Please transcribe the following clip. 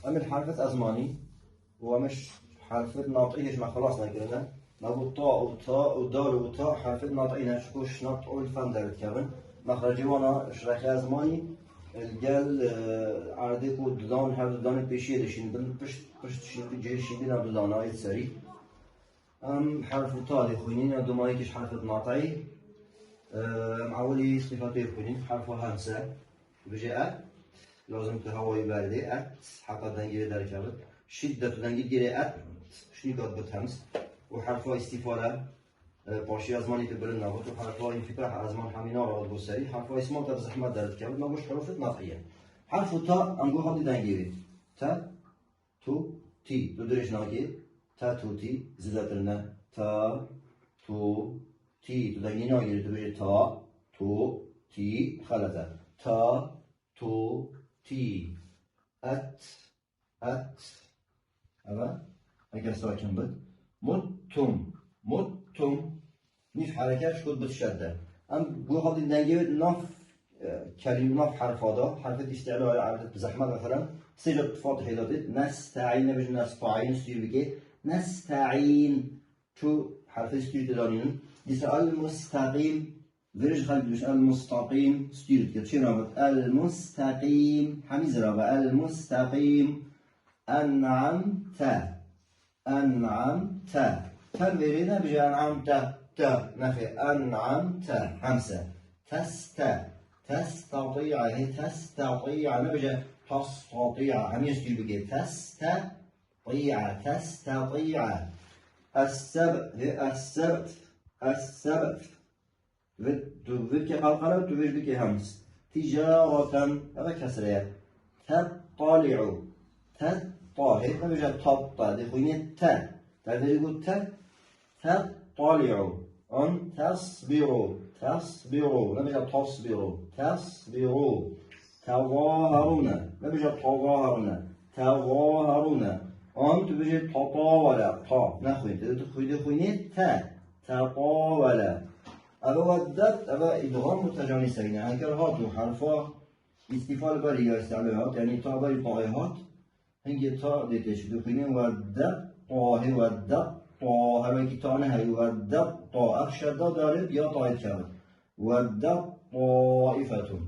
أما الحرف أزماني هو مش حرف ناطقيش ما خلاص نقولنا نقول طاء وطاء ودال وطاء حرف ناطقين شكوش ناطق والفم دارت كابن مخرجي وانا شرخ أزماني الجل عردك وددان هر ددان بيشي دشين بن پشت شين بجيشين بنا ددان آيت سري حرف طاء لخوينين يا دوماي كش حرف ناطقي معولي صفاتي يخوينين حرف همسة بجاء لازم كهواي باردة حتى دنجي داري كابن شدة دنجي جري شني قد بتهمس وحرفها استفادة باشي أزماني تبرن نبات وحرفها انفتاح أزمان حمينا راد بسري حرفها اسمه تر زحمة دارت كابن نبوش حروف ناطقية حرف تا أنجو هادي دنجي تا تو تي دو دريش ناقي تا تو تي زلاترنا تا تو تي تو دنجي ناقي تو بيجي تا تو تي خلطة تا تو تي أت أما اگر ساکن بود متم نیف حرکتش خود بتشدد ام بو حال دنگه ناف کلمه ناف حرفادا حرف استعلاء عرض بزحمه مثلا سجد فاتحه دادید نستعین نبیش نستعین سوی بگه نستعین تو حرف استعلاء دارین دیسه المستقیم ورش خلق دوش المستقیم استعلاء کرد چه رابط المستقیم همیز رابط المستقیم أنعمت تنويرنا بجي أنعمت نفي أنعمت همسة تستطيع هي تستطيع نبجي تستطيع هم يشكي بجي تستطيع السبت وذلك قلقلة تبج بك همس تجارة هذا كسرية تطلع طاهر نبجا تطا دي خويني تا تعرف يقول تطلع أن تصبروا نبجا تصبروا تظاهرون نبجا تظاهرون أن تبجا تطاول تا نخوين تدخل خويني تطاول أبا ودت أبا إدغام متجانسين يعني كرهاتو حرفا استفال بريا استعلاءات يعني تابعي طائهات هنگی تا دیتش بخونیم و دب طاه و دب طاه و کی تانه هی و دب طاه شده داره یا طایف کرد و دب طائفتون